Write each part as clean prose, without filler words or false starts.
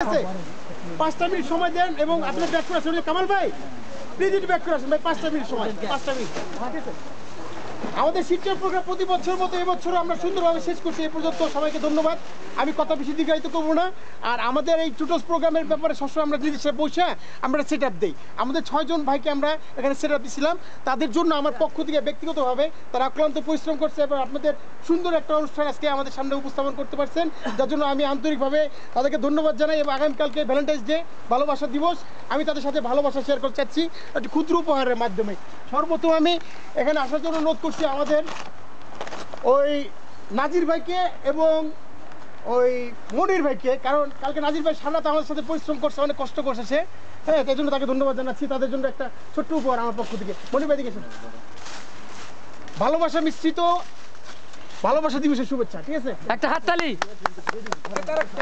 5টা মিনিট সময় দেন এবং আপনি ব্যাক করে আসেন কামাল ভাই প্লিজ একটু ব্যাক করে আসেন ভাই 5টা মিনিট সময় 5টা মিনিট ঠিক আছে আমাদের শিক্ষার প্রোগ্রাম প্রতি বছর মতো এবছর আমরা সুন্দরভাবে শেষ করছি এই পর্যন্ত সবাইকে ধন্যবাদ আমি কথা বেশি দীর্ঘায়িত করবো না আর আমাদের এই টুটস প্রোগ্রামের ব্যাপারে সবসময় আমরা নিজে বসে আমরা সেট আপ দিই আমাদের 6 জন ভাইকে আমরা এখানে সেট আপ দিয়েছিলাম তাদের জন্য আমার পক্ষ থেকে ব্যক্তিগতভাবে তারা অক্লান্ত পরিশ্রম করছে এবং আপনাদের সুন্দর একটা অনুষ্ঠান আজকে আমাদের সামনে উপস্থাপন করতে পারছেন যার জন্য আমি আন্তরিকভাবে তাদেরকে ধন্যবাদ জানাই এবং আগামীকালকে ভ্যালেন্টাইন্স ডে ভালোবাসা দিবস আমি তাদের সাথে ভালোবাসা শেয়ার করতে চাচ্ছি একটি ক্ষুদ্র উপহারের মাধ্যমে সর্বপ্রথম আমি এখানে আসার জন্য অনুরোধ করছি আমাদের ওই নাজির ভাইকে এবং ওই মনির ভাইকে কারণ কালকে নাজির ভাই সারারাত আমাদের সাথে পরিশ্রম করছে অনেক কষ্ট করছে সে হ্যাঁ তাই জন্য তাকে ধন্যবাদ জানাচ্ছি তাদের জন্য একটা ছোট্ট উপহার আমার পক্ষ থেকে মনির ভাই দিকে ভালোবাসা মিশ্রিত ভালোবাসা দিবসের শুভেচ্ছা ঠিক আছে একটা হাততালি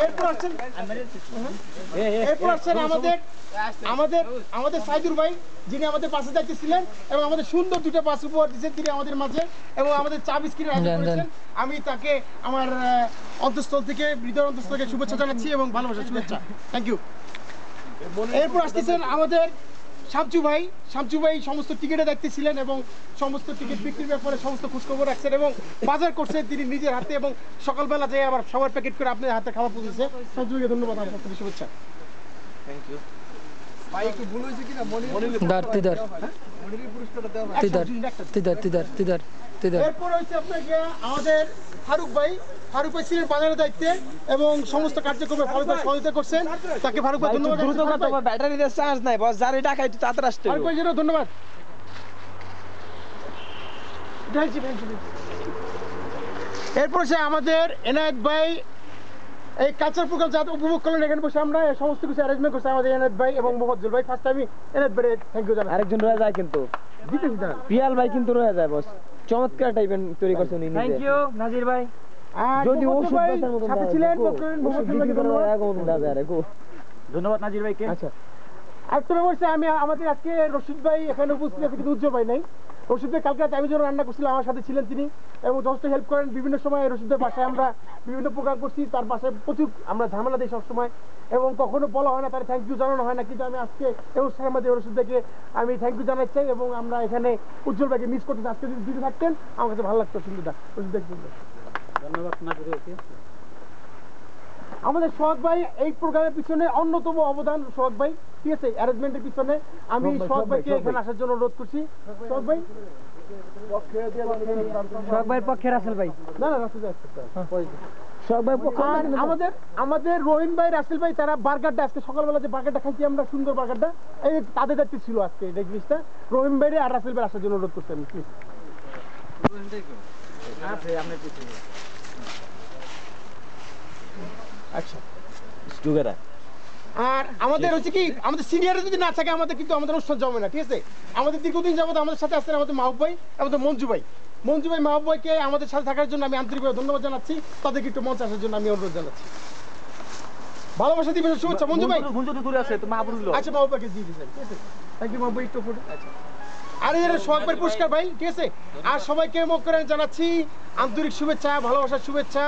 এরপর আসছেন আমাদের সাইদুর ভাই যিনি আমাদের পাশে যাইতেছিলেন এবং আমাদের সুন্দর দুটো পাস উপহার দিচ্ছেন তিনি আমাদের মাঝে এবং আমাদের চা বিস্কিটের আয়োজন করেছেন আমি তাকে আমার অন্তঃস্থল থেকে হৃদয় অন্তঃস্থল থেকে শুভেচ্ছা জানাচ্ছি এবং ভালোবাসার শুভেচ্ছা থ্যাংক ইউ এরপর আসতেছেন আমাদের শামচু ভাই সমস্ত টিকিটে দেখতেছিলেন এবং সমস্ত টিকিট বিক্রির ব্যাপারে সমস্ত খোঁজখবর রাখছেন এবং বাজার করছেন তিনি নিজের হাতে এবং সকালবেলা যেয়ে আবার সবার প্যাকেট করে আপনার হাতে খাবার পৌঁছেছে শামচু ভাইকে ধন্যবাদ আপনার প্রতি শুভেচ্ছা থ্যাংক ইউ ভাই একটু ভুল হয়েছে কিনা এরপর হচ্ছে আপনাকে আমাদের ফারুক ভাই ছিলেন বাজারের দায়িত্বে এবং সমস্ত কার্যক্রমে ফারুক ভাই সহযোগিতা করছেন তাকে ফারুক ভাই ধন্যবাদ ব্যাটারি দিয়ে চার্জ নাই বস যারে টাকা একটু তাড়াতাড়ি আসতে ফারুক ভাই ধন্যবাদ এরপর সে আমাদের এনায়েত ভাই এই কালচার প্রোগ্রাম যাতে উপভোগ করলেন এখানে বসে আমরা সমস্ত কিছু অ্যারেঞ্জমেন্ট করছি আমাদের এনায়েত ভাই এবং মোহাম্মদুল ভাই ফার্স্ট আমি এনায়েত ভাই থ্যাংক ইউ জানাই আরেকজন রয়ে যায় কিন্তু দিতেছি জানান পিয়াল ভাই কিন্তু রয়ে যায় বস চমৎকার একটা ইভেন্ট তৈরি করছেন উনি থ্যাংক ইউ নাজির ভাই যদি ওষুধ বেচার মতন সাথে ছিলেন ধন্যবাদ নাজির ভাইকে আচ্ছা একটা অবশ্যই আমি আমাদের আজকে রশিদ ভাই এখানে উপস্থিত আছে কিন্তু উজ্জ্বল ভাই নাই রশিদ ভাই কালকে রাতে আমি যখন রান্না করছিলাম আমার সাথে ছিলেন তিনি এবং যথেষ্ট হেল্প করেন বিভিন্ন সময় রশিদ ভাই বাসায় আমরা বিভিন্ন প্রোগ্রাম করছি তার বাসায় প্রচুর আমরা ঝামেলা দিই সবসময় এবং কখনো বলা হয় না তার থ্যাংক ইউ জানানো হয় না কিন্তু আমি আজকে এই অনুষ্ঠানের মধ্যে রশিদ ভাইকে আমি থ্যাংক ইউ জানাতে চাই এবং আমরা এখানে উজ্জ্বল ভাইকে মিস করতেছি আজকে যদি দিতে থাকতেন আমার কাছে ভালো লাগতো সুন্দর রশিদ ভাই ধন্যবাদ নাজির ভাইকে আমাদের সোহাগ ভাই এই প্রোগ্রামের পিছনে অন্যতম অবদান সোহাগ ভাই ঠিক আছে অ্যারেঞ্জমেন্টের পিছনে আমি সোহাগ ভাইকে এখানে আসার জন্য অনুরোধ করছি সোহাগ ভাই সোহাগ ভাইয়ের পক্ষে রাসেল ভাই না রাসেল ভাই সোহাগ ভাই আমাদের রহিম ভাই রাসেল ভাই তারা বার্গারটা আজকে সকালবেলা যে বার্গারটা খাইছি আমরা সুন্দর বার্গারটা এই তাদের দায়িত্ব ছিল আজকে এই জিনিসটা রহিম ভাইরে আর রাসেল ভাই আসার জন্য অনুরোধ করছি আমি প্লিজ আচ্ছা আর আমাদের হচ্ছে কি আমাদের সিনিয়র যদি না থাকে আমাদের কিন্তু আমাদের অনুষ্ঠান জমে না ঠিক আছে আমাদের দীর্ঘদিন যাবত আমাদের সাথে আসছেন আমাদের মাহবুব ভাই আমাদের মঞ্জু ভাই মাহবুব ভাইকে আমাদের সাথে থাকার জন্য আমি আন্তরিকভাবে ধন্যবাদ জানাচ্ছি তাদেরকে একটু মঞ্চে আসার জন্য আমি অনুরোধ জানাচ্ছি ভালোবাসা দিবসের শুভেচ্ছা মঞ্জু ভাই আচ্ছা মাহবুব ভাইকে দিয়ে দিয়েছেন ঠিক আছে থ্যাংক ইউ মাহবুব ভাই একটু ফটো আচ্ছা আর এর সোহাগ ভাই পুরস্কার ভাই ঠিক আছে আর সবাইকে মুখ করে জানাচ্ছি আন্তরিক শুভেচ্ছা ভালোবাসার শুভেচ্ছা